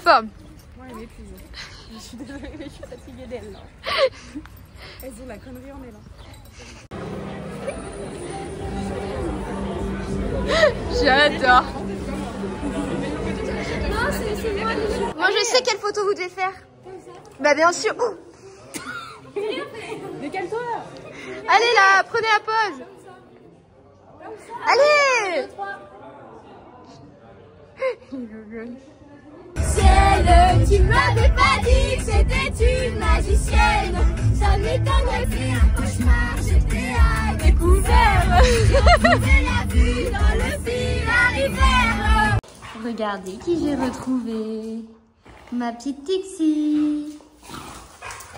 forme. Moi, elle m'épuise. Je suis désolée, mais je suis fatiguée d'elle là. Elles ont la connerie en elle. J'adore. Non, c'est moi. Moi, je sais quelle photo vous devez faire. Bah, bien sûr. Oh. Décale-toi. Allez là, prenez la pause. Allez. Ciel, tu m'avais pas dit que c'était une magicienne. Ça m'étonnerait, c'est un cauchemar, j'étais à découvert. J'ai retrouvé la vue dans le fil arrivère. Regardez qui j'ai retrouvé. Ma petite Tixi.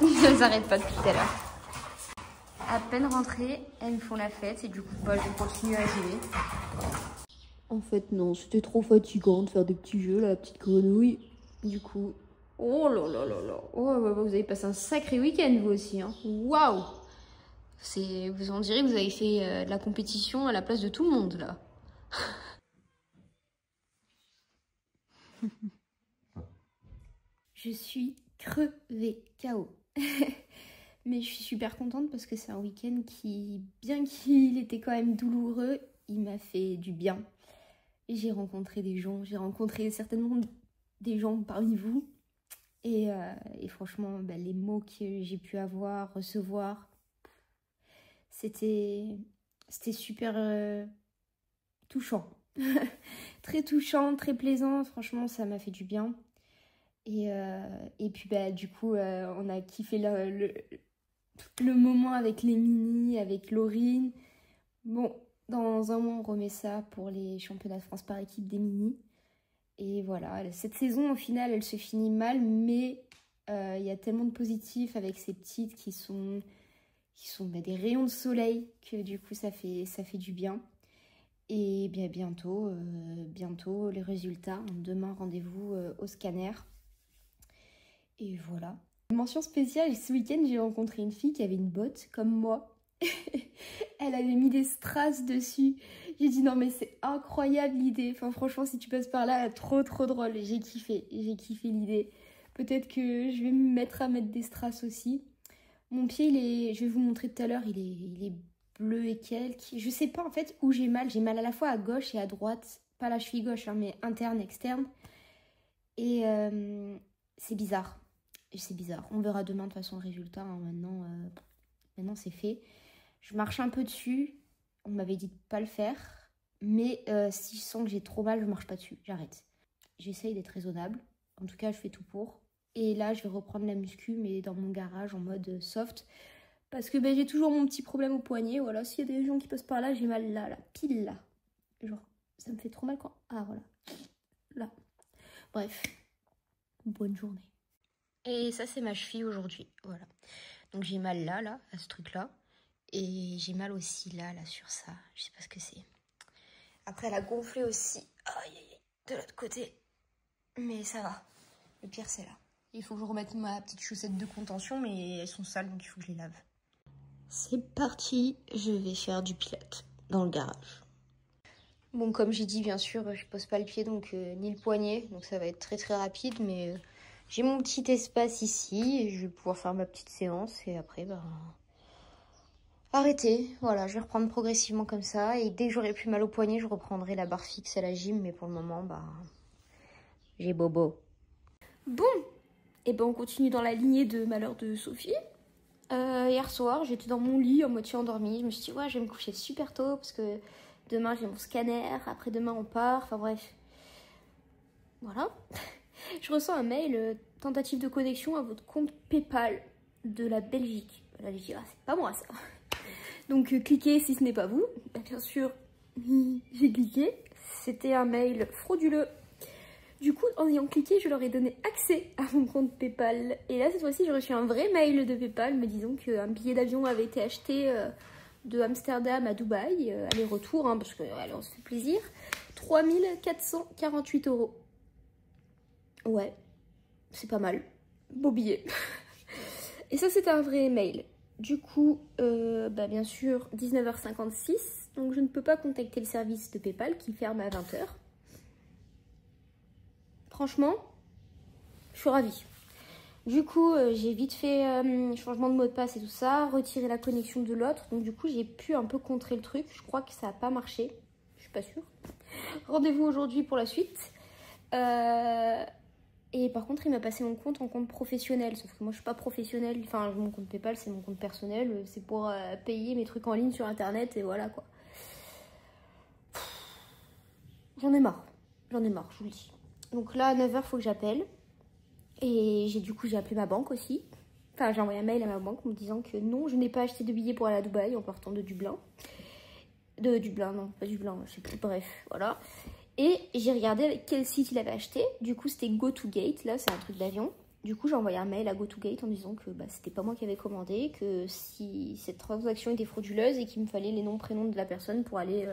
Elles n'arrêtent pas depuis tout à l'heure. À peine rentrées, elles me font la fête et du coup, bah, je continue à jouer. En fait, non, c'était trop fatigant de faire des petits jeux, la petite grenouille. Du coup, oh là là là là. Oh, vous avez passé un sacré week-end, vous aussi. Hein. Waouh! Vous en direz que vous avez fait de la compétition à la place de tout le monde, là. Je suis crevée, KO. Mais je suis super contente parce que c'est un week-end qui, bien qu'il était quand même douloureux, il m'a fait du bien. J'ai rencontré des gens, j'ai rencontré certainement des gens parmi vous. Et franchement, bah, les mots que j'ai pu avoir, recevoir, c'était super touchant. Très touchant, très plaisant. Franchement, ça m'a fait du bien. Et puis, bah, du coup, on a kiffé le moment avec les mini, avec Laurine. Bon, dans un mois, on remet ça pour les championnats de France par équipe des mini. Et voilà, cette saison, au final, elle se finit mal, mais il y a tellement de positifs avec ces petites qui sont bah, des rayons de soleil que du coup, ça fait du bien. Et bien bientôt les résultats. Demain, rendez-vous au scanner. Et voilà. Mention spéciale, ce week-end, j'ai rencontré une fille qui avait une botte comme moi. Elle avait mis des strass dessus. J'ai dit non mais c'est incroyable l'idée. Enfin franchement, si tu passes par là, trop drôle. J'ai kiffé l'idée. Peut-être que je vais me mettre à mettre des strass aussi. Mon pied, je vais vous montrer tout à l'heure, il est bleu et quelques. Je sais pas en fait où j'ai mal. J'ai mal à la fois à gauche et à droite. Pas la cheville gauche, hein, mais interne, externe. Et c'est bizarre. C'est bizarre. On verra demain de toute façon le résultat. Hein. Maintenant c'est fait. Je marche un peu dessus. On m'avait dit de pas le faire. Mais si je sens que j'ai trop mal, je marche pas dessus. J'arrête. J'essaye d'être raisonnable. En tout cas, je fais tout pour. Et là, je vais reprendre la muscu, mais dans mon garage, en mode soft. Parce que ben, j'ai toujours mon petit problème au poignet. Voilà, s'il y a des gens qui passent par là, j'ai mal là, pile là. Genre, ça me fait trop mal quand... Ah, voilà. Là. Bref. Bonne journée. Et ça, c'est ma cheville aujourd'hui. Voilà. Donc, j'ai mal là, à ce truc-là. Et j'ai mal aussi là, sur ça. Je sais pas ce que c'est. Après, elle a gonflé aussi. Aïe, aïe, aïe. De l'autre côté. Mais ça va. Le pire, c'est là. Il faut que je remette ma petite chaussette de contention, mais elles sont sales, donc il faut que je les lave. C'est parti. Je vais faire du pilates dans le garage. Bon, comme j'ai dit, bien sûr, je pose pas le pied, donc ni le poignet. Donc ça va être très rapide, mais j'ai mon petit espace ici. Et je vais pouvoir faire ma petite séance. Et après, bah... arrêter, voilà, je vais reprendre progressivement comme ça. Et dès que j'aurai plus mal au poignet, je reprendrai la barre fixe à la gym. Mais pour le moment, bah, j'ai bobo. Bon, et ben on continue dans la lignée de malheur de Sophie. Hier soir, j'étais dans mon lit, à moitié endormie. Je me suis dit, ouais, je vais me coucher super tôt parce que demain j'ai mon scanner. Après-demain, on part. Enfin bref. Voilà. Je reçois un mail, tentative de connexion à votre compte PayPal de la Belgique. Là, je dis, ah, c'est pas moi ça. Donc cliquez si ce n'est pas vous. Bien sûr, j'ai cliqué. C'était un mail frauduleux. Du coup, en ayant cliqué, je leur ai donné accès à mon compte PayPal. Et là, cette fois-ci, j'ai reçu un vrai mail de PayPal me disant qu'un billet d'avion avait été acheté de Amsterdam à Dubaï, aller-retour, hein, parce que allez, on se fait plaisir. 3 448 €. Ouais, c'est pas mal. Beau billet. Et ça, c'était un vrai mail. Du coup, bah, bien sûr, 19h56. Donc, je ne peux pas contacter le service de PayPal qui ferme à 20h. Franchement, Je suis ravie. Du coup, j'ai vite fait changement de mot de passe et tout ça, retiré la connexion de l'autre. Donc du coup, j'ai pu un peu contrer le truc. Je crois que ça n'a pas marché. Je suis pas sûre. Rendez-vous aujourd'hui pour la suite. Et par contre, il m'a passé mon compte en compte professionnel. Sauf que moi, je suis pas professionnelle. Enfin, mon compte PayPal, c'est mon compte personnel. C'est pour payer mes trucs en ligne sur Internet et voilà quoi. J'en ai marre. J'en ai marre, je vous le dis. Donc là, à 9h, il faut que j'appelle. Et j'ai appelé ma banque aussi. Enfin, j'ai envoyé un mail à ma banque me disant que non, je n'ai pas acheté de billets pour aller à Dubaï en partant de Dublin. De Dublin, non, pas Dublin, je sais plus, bref, voilà. Et j'ai regardé avec quel site il avait acheté. Du coup, c'était GoToGate, là, c'est un truc d'avion. Du coup, j'ai envoyé un mail à GoToGate en disant que c'était pas moi qui avais commandé, que si cette transaction était frauduleuse et qu'il me fallait les noms, prénoms de la personne pour aller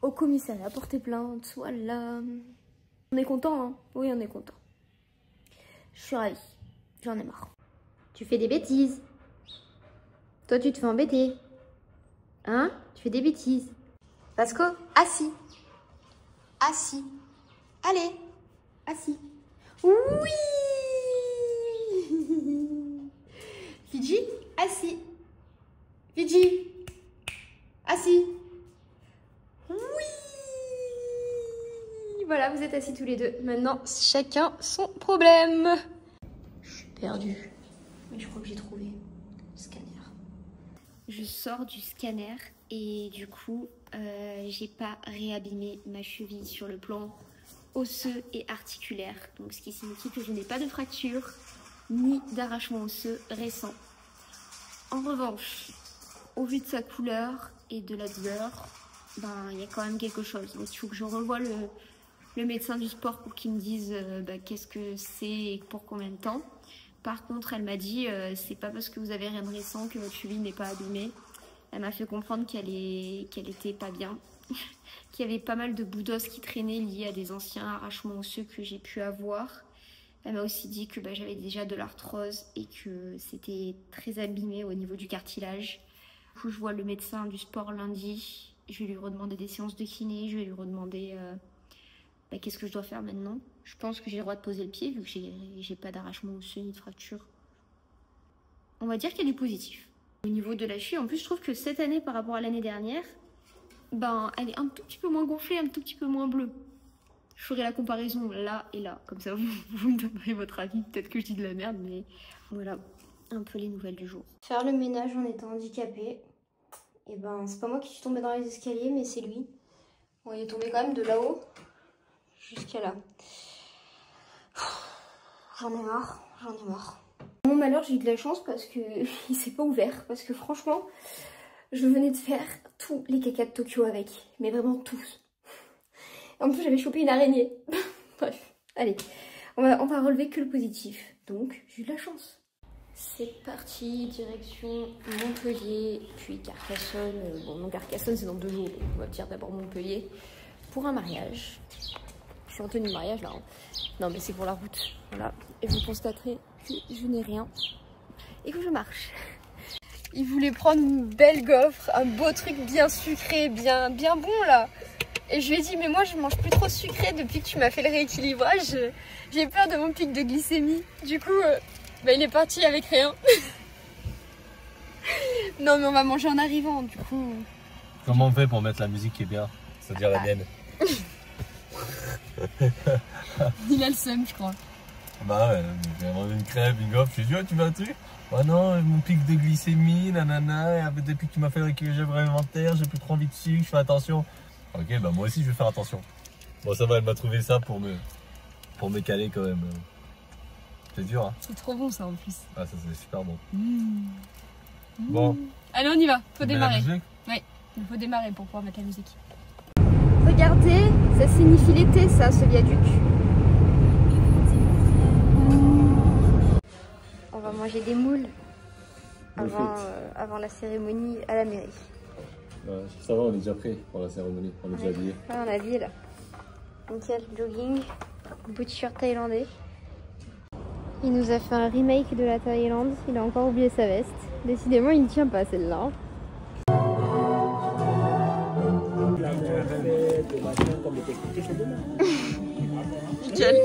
au commissariat porter plainte. Voilà. On est content, hein? Oui, on est content. Je suis ravie. J'en ai marre. Tu fais des bêtises. Toi, tu te fais embêter. Hein? Tu fais des bêtises. Pasco, assis. Assis. Allez, assis. Oui. Fidji, assis. Fidji, assis. Oui. Voilà, vous êtes assis tous les deux. Maintenant, chacun son problème. Je suis perdue. Mais je crois que j'ai trouvé le scanner. Je sors du scanner et du coup, j'ai pas réabîmé ma cheville sur le plan osseux et articulaire. Donc, ce qui signifie que je n'ai pas de fracture ni d'arrachement osseux récent. En revanche, au vu de sa couleur et de la douleur, il y a quand même quelque chose. Donc, il faut que je revoie le médecin du sport pour qu'il me dise qu'est-ce que c'est et pour combien de temps. Par contre, elle m'a dit c'est pas parce que vous avez rien de récent que votre cheville n'est pas abîmée. Elle m'a fait comprendre qu'elle était pas bien, qu'il y avait pas mal de bouts d'os qui traînaient liés à des anciens arrachements osseux que j'ai pu avoir. Elle m'a aussi dit que j'avais déjà de l'arthrose et que c'était très abîmé au niveau du cartilage. Du coup, je vois le médecin du sport lundi. Je vais lui redemander des séances de kiné. Je vais lui redemander qu'est-ce que je dois faire maintenant. Je pense que j'ai le droit de poser le pied vu que j'ai pas d'arrachement osseux ni de fracture. On va dire qu'il y a du positif. Au niveau de la cheville, en plus, je trouve que cette année par rapport à l'année dernière, elle est un tout petit peu moins gonflée, un tout petit peu moins bleue. Je ferai la comparaison là et là. Comme ça, vous me donnerez votre avis. Peut-être que je dis de la merde, mais voilà un peu les nouvelles du jour. Faire le ménage en étant handicapée. Et c'est pas moi qui suis tombée dans les escaliers, mais c'est lui. Bon, il est tombé quand même de là-haut jusqu'à là. J'en ai marre, j'en ai marre. Mon malheur, j'ai eu de la chance parce que il s'est pas ouvert. Parce que franchement, je venais de faire tous les cacas de Tokyo avec. Mais vraiment tous. En plus, j'avais chopé une araignée. Bref, allez. On va relever que le positif. Donc, j'ai eu de la chance. C'est parti, direction Montpellier, puis Carcassonne. Non, Carcassonne, c'est dans 2 jours. Donc on va dire d'abord Montpellier pour un mariage. Je suis en tenue de mariage là. Hein. Non, mais c'est pour la route. Voilà. Et vous constaterez que je n'ai rien et que je marche. Il voulait prendre une belle gaufre, un beau truc bien sucré, bien bon là. Et je lui ai dit, mais moi je mange plus trop sucré depuis que tu m'as fait le rééquilibrage. J'ai peur de mon pic de glycémie. Du coup, il est parti avec rien. Non, mais on va manger en arrivant, du coup. Comment on fait pour mettre la musique qui est bien? C'est-à-dire la mienne. Il a le seum, je crois. Bah ouais, j'ai mangé une crêpe, une gaufre. Je lui ai dit, oh, tu veux un truc? Oh non, mon pic de glycémie, nanana. Et depuis que tu m'as fait le rééquilibrage alimentaire, j'ai plus trop envie de sucre, je fais attention. Ok, moi aussi je vais faire attention. Bon, ça va, elle m'a trouvé ça pour me caler quand même. C'est dur, hein. C'est trop bon ça en plus. Ah, ça c'est super bon. Bon. Allez, on y va, faut démarrer. Oui, il faut démarrer pour pouvoir mettre la musique. Regardez, ça signifie l'été ça, ce viaduc. On va manger des moules avant la cérémonie à la mairie. Ça va, on est déjà prêt pour la cérémonie, on est déjà habillé. Ouais, on est habillé là. Nickel, jogging, bout de shirt thaïlandais. Il nous a fait un remake de la Thaïlande, il a encore oublié sa veste. Décidément, il ne tient pas celle-là. Nickel.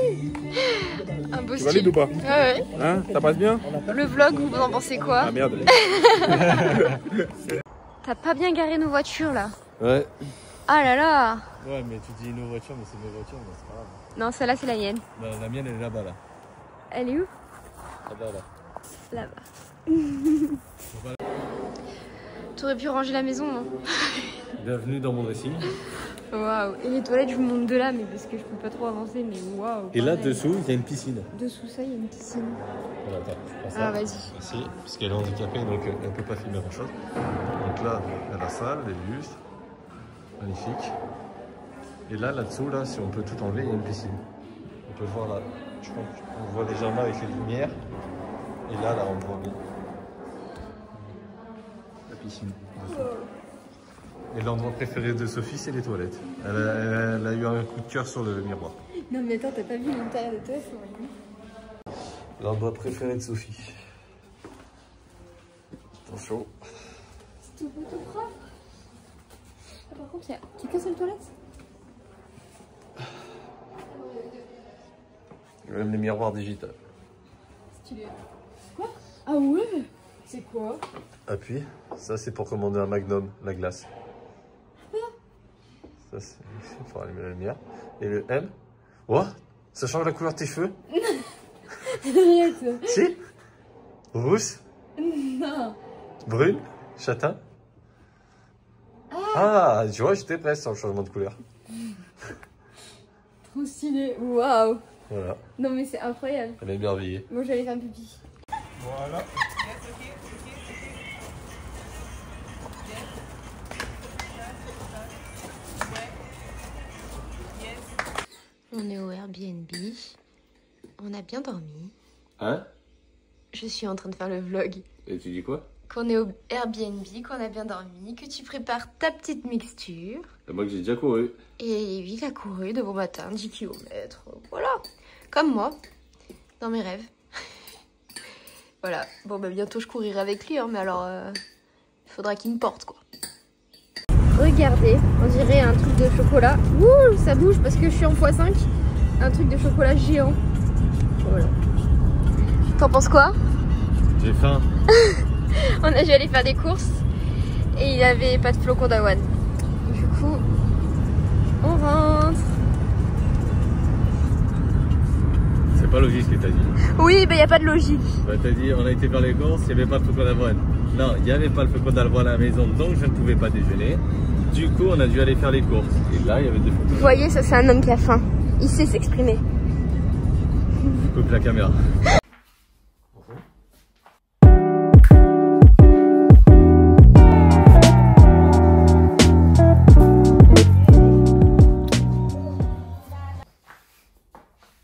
Un beau Tu valides ou pas? Ouais. Hein? Ça passe bien? Le vlog, vous en pensez quoi? Ah merde. T'as pas bien garé nos voitures là? Ouais. Ah là là. Ouais, mais tu dis nos voitures, mais c'est nos voitures, mais c'est pas grave. Non, celle-là c'est la mienne. Bah, la mienne, elle est là-bas, là. Elle est où? Là-bas, là. Là-bas. T'aurais pu ranger la maison, hein. Bienvenue dans mon dressing. Waouh. Et les toilettes, je vous montre de là, mais parce que je peux pas trop avancer, mais waouh. Et là, dessous, il y a une piscine. Dessous ça, il y a une piscine. Voilà, attends, je prends ça. Ah, vas-y. Ici, parce qu'elle est handicapée, donc elle ne peut pas filmer grand-chose. Donc là, il y a la salle, les bustes. Magnifique. Et là, là-dessous, là, si on peut tout enlever, il y a une piscine. On peut voir là, je pense qu'on voit légèrement avec les lumières. Et là, on voit bien la piscine. Dessous. Et l'endroit préféré de Sophie, c'est les toilettes. Elle a eu un coup de cœur sur le miroir. Non, mais attends, t'as pas vu l'intérieur des toilettes? L'endroit préféré de Sophie. Attention. C'est tout beau, tout propre. Ah, par contre, il y a qu'une seule toilette? Même les miroirs digitaux. Stylé. Quoi? Ah ouais? C'est quoi? Appuie. Ça, c'est pour commander un Magnum, la glace. Ça, c'est pour allumer la lumière. Et le M. What? Ça change la couleur de tes cheveux? Arrête. Si? Rousse? Non. Brune? Châtain? Ah, tu vois, j'étais presque sur le changement de couleur. Trop stylé. Waouh. Voilà. Non, mais c'est incroyable. Elle est émerveillée. Moi, j'allais faire un pipi. Voilà. On est au Airbnb. On a bien dormi. Hein? Je suis en train de faire le vlog. Et tu dis quoi? Qu'on est au Airbnb, qu'on a bien dormi, que tu prépares ta petite mixture. C'est moi que j'ai déjà couru. Et lui, il a couru de bon matin, 10 km. Voilà. Comme moi, dans mes rêves. Voilà. Bon, bah bientôt je courirai avec lui, hein, mais alors, il faudra qu'il me porte, quoi. Regardez, on dirait un truc de chocolat. Ouh, ça bouge parce que je suis en x5. Un truc de chocolat géant. Voilà. T'en penses quoi? J'ai faim. On a dû aller faire des courses et il n'y avait pas de flocons d'avoine. Du coup, on rentre. C'est pas logique ce que t'as dit. Oui, mais il n'y a pas de logique. Bah, t'as dit, on a été faire les courses, il n'y avait pas de flocon d'avoine. Non, il n'y avait pas le flocon d'avoine à la maison, donc je ne pouvais pas déjeuner. Du coup, on a dû aller faire les courses. Et là, il y avait des flocons d'avoine. Vous voyez, ça c'est un homme qui a faim. Il sait s'exprimer. Coupe la caméra.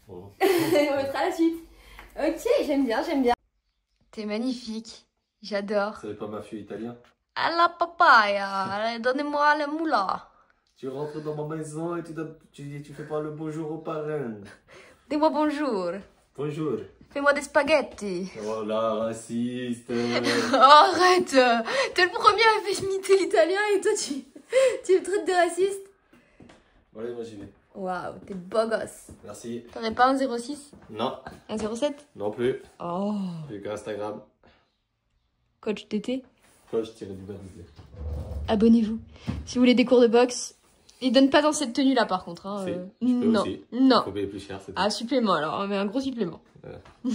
On mettra la suite. Ok, j'aime bien, j'aime bien. T'es magnifique. J'adore. C'est pas ma fille italienne. À la papaya, donnez-moi le moula. Tu rentres dans ma maison et tu fais pas le bonjour au parrain. Dis-moi bonjour. Bonjour. Fais-moi des spaghettis. Oh là, raciste. Arrête. T'es le premier à faire imiter l'italien et toi tu me traites de raciste. Bon, allez, moi j'y vais. Waouh, t'es beau gosse. Merci. T'aurais pas un 06? Non. Un 07? Non plus. Oh. J'ai qu'Instagram. Coach TT. Coach-du-bas. Abonnez-vous. Si vous voulez des cours de boxe, ils donnent pas dans cette tenue là par contre. Hein. Non. Aussi. Non. Faut payer plus cher. C'est Ah, supplément alors, mais un gros supplément. voilà. Tu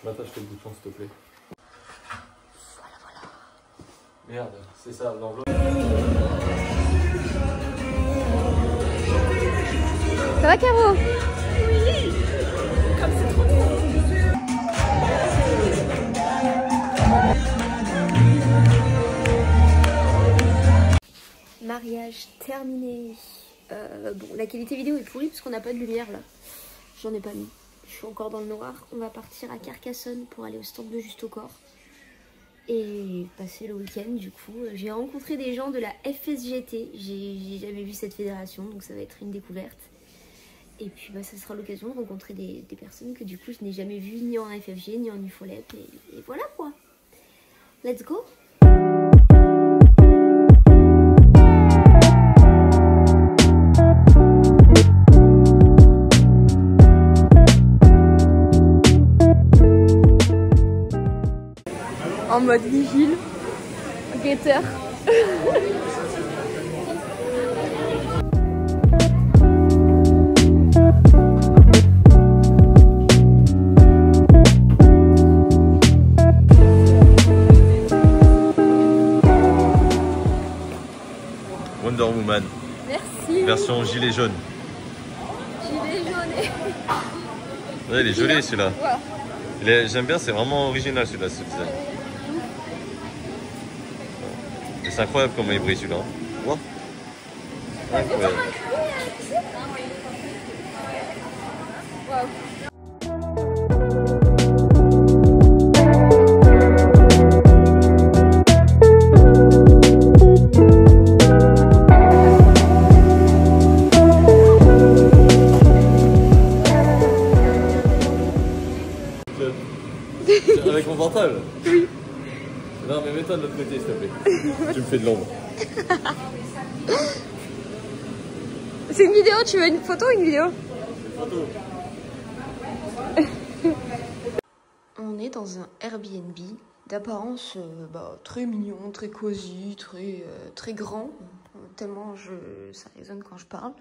m'attaches le bouton s'il te plaît. Voilà. Merde, c'est ça l'enveloppe. Ça va Caro? Oui. Comme c'est trop trop. Mariage terminé. Bon, la qualité vidéo est pourrie parce qu'on n'a pas de lumière là. J'en ai pas mis. Je suis encore dans le noir. On va partir à Carcassonne pour aller au stand de Juste au Corps. Et passer le week-end du coup. J'ai rencontré des gens de la FSGT. J'ai jamais vu cette fédération, donc ça va être une découverte. Et puis bah, ça sera l'occasion de rencontrer des personnes que du coup je n'ai jamais vues ni en FFG ni en UFOLEP. Et voilà quoi. Let's go! mode vigile, guetteur. Wonder Woman. Merci. Version gilet jaune. Gilet jaune. Ouais, il est joli celui-là. Ouais. J'aime bien, c'est vraiment original celui-là, ce design. Et c'est incroyable comment il brille celui-là. Wow. Incroyable. Wow. Avec mon portable? Oui. Non mais mets-toi de l'autre côté s'il te plaît. Tu me fais de l'ombre. C'est une vidéo, tu veux une photo ou une vidéo? Une photo. On est dans un Airbnb d'apparence très mignon, très cosy, très grand, tellement ça résonne quand je parle.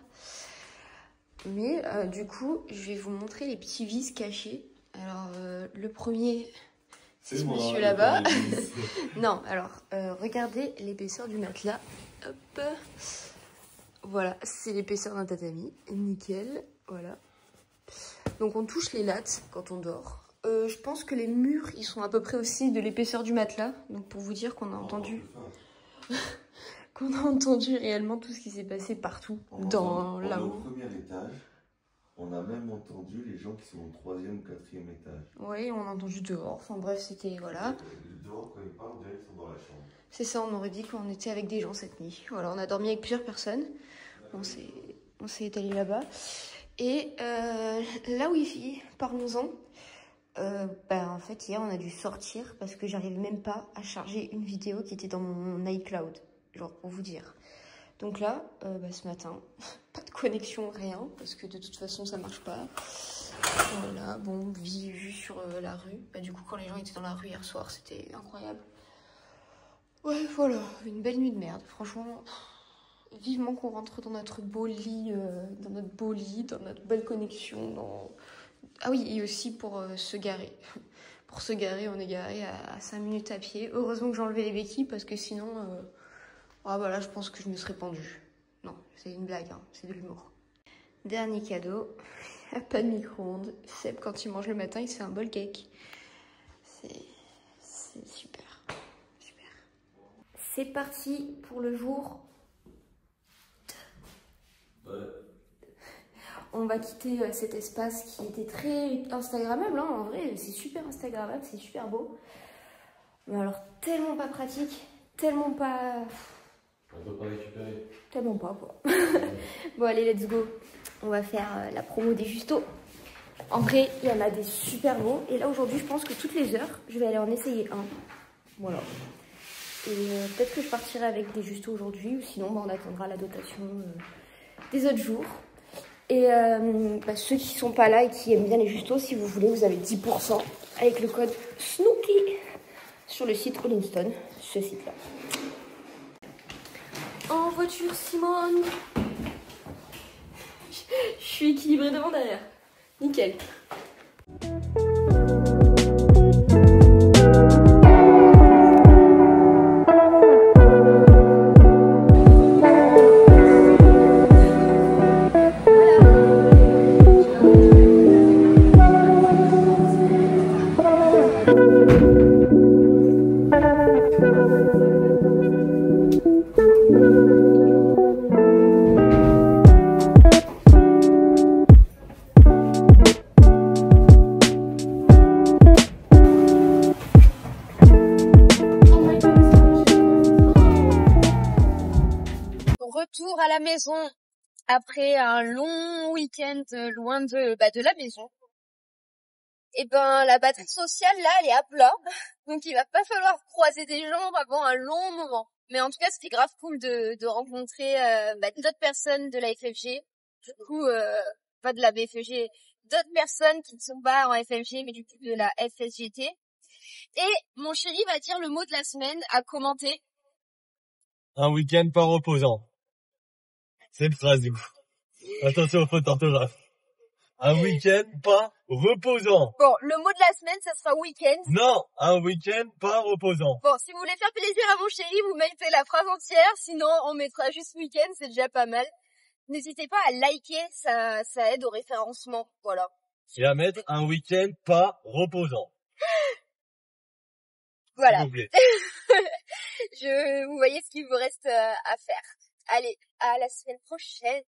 Mais du coup, je vais vous montrer les petits vices cachés. Alors, le premier, c'est ce monsieur là-bas. Non, alors, regardez l'épaisseur du matelas. Hop. Voilà, c'est l'épaisseur d'un tatami. Nickel, voilà. Donc, on touche les lattes quand on dort. Je pense que les murs, ils sont à peu près aussi de l'épaisseur du matelas. Donc, pour vous dire qu'on a entendu... qu'on a entendu réellement tout ce qui s'est passé partout, dans là-haut. Au premier étage, on a même entendu les gens qui sont au 3e ou 4e étage. Oui, on a entendu dehors. Enfin bref, c'était... Voilà. Dehors, quand ils parlent, on dirait qu'ils sont dans la chambre. C'est ça, on aurait dit qu'on était avec des gens cette nuit. Voilà, on a dormi avec plusieurs personnes. On s'est étalé là-bas. Et la Wi-Fi, parlons-en. En fait, hier, on a dû sortir parce que j'arrive même pas à charger une vidéo qui était dans mon iCloud. Genre, pour vous dire. Donc là, ce matin, pas de connexion, rien, parce que de toute façon, ça marche pas. Voilà, bon, vue sur la rue. Du coup, quand les gens étaient dans la rue hier soir, c'était incroyable. Ouais, voilà, une belle nuit de merde. Franchement, vivement qu'on rentre dans notre beau lit, dans notre belle connexion. Ah oui, et aussi pour se garer. Pour se garer, on est garé à 5 minutes à pied. Heureusement que j'ai enlevé les béquilles, parce que sinon... voilà, je pense que je me serais pendue. Non, c'est une blague, hein, c'est de l'humour. Dernier cadeau, pas de micro-ondes. Seb, quand il mange le matin, il se fait un bol cake. C'est super, super. C'est parti pour le jour 2. Ouais. On va quitter cet espace qui était très instagrammable, hein, en vrai, c'est super instagrammable, c'est super beau. Mais alors, tellement pas pratique, tellement pas... On peut pas récupérer. Tellement pas, quoi. Bon, allez, let's go. On va faire la promo des Justos. En vrai, il y en a des super beaux. Et là, aujourd'hui, je pense que toutes les heures, je vais aller en essayer un. Voilà. Et peut-être que je partirai avec des Justos aujourd'hui. Ou sinon, on attendra la dotation des autres jours. Et ceux qui sont pas là et qui aiment bien les Justos, si vous voulez, vous avez 10% avec le code Snooki sur le site Rolling Stone, ce site-là. En voiture, Simone. Je suis équilibrée devant derrière. Nickel. Retour à la maison après un long week-end loin de la maison. Et la batterie sociale là, elle est à plat, donc il va pas falloir croiser des gens avant un long moment. Mais en tout cas, c'était grave cool de rencontrer d'autres personnes de la FFG, du coup pas de la BFG, d'autres personnes qui ne sont pas en FFG mais du coup de la FSGT. Et mon chéri va dire le mot de la semaine à commenter. Un week-end pas reposant. C'est une phrase du coup. Attention aux fautes d'orthographe. Un week-end pas reposant. Bon, le mot de la semaine, ça sera week-end. Non, un week-end pas reposant. Bon, si vous voulez faire plaisir à mon chéri, vous mettez la phrase entière. Sinon, on mettra juste week-end, c'est déjà pas mal. N'hésitez pas à liker, ça aide au référencement. Voilà. Et à mettre un week-end pas reposant. Voilà. S'il vous plaît. Vous voyez ce qu'il vous reste à faire. Allez, à la semaine prochaine.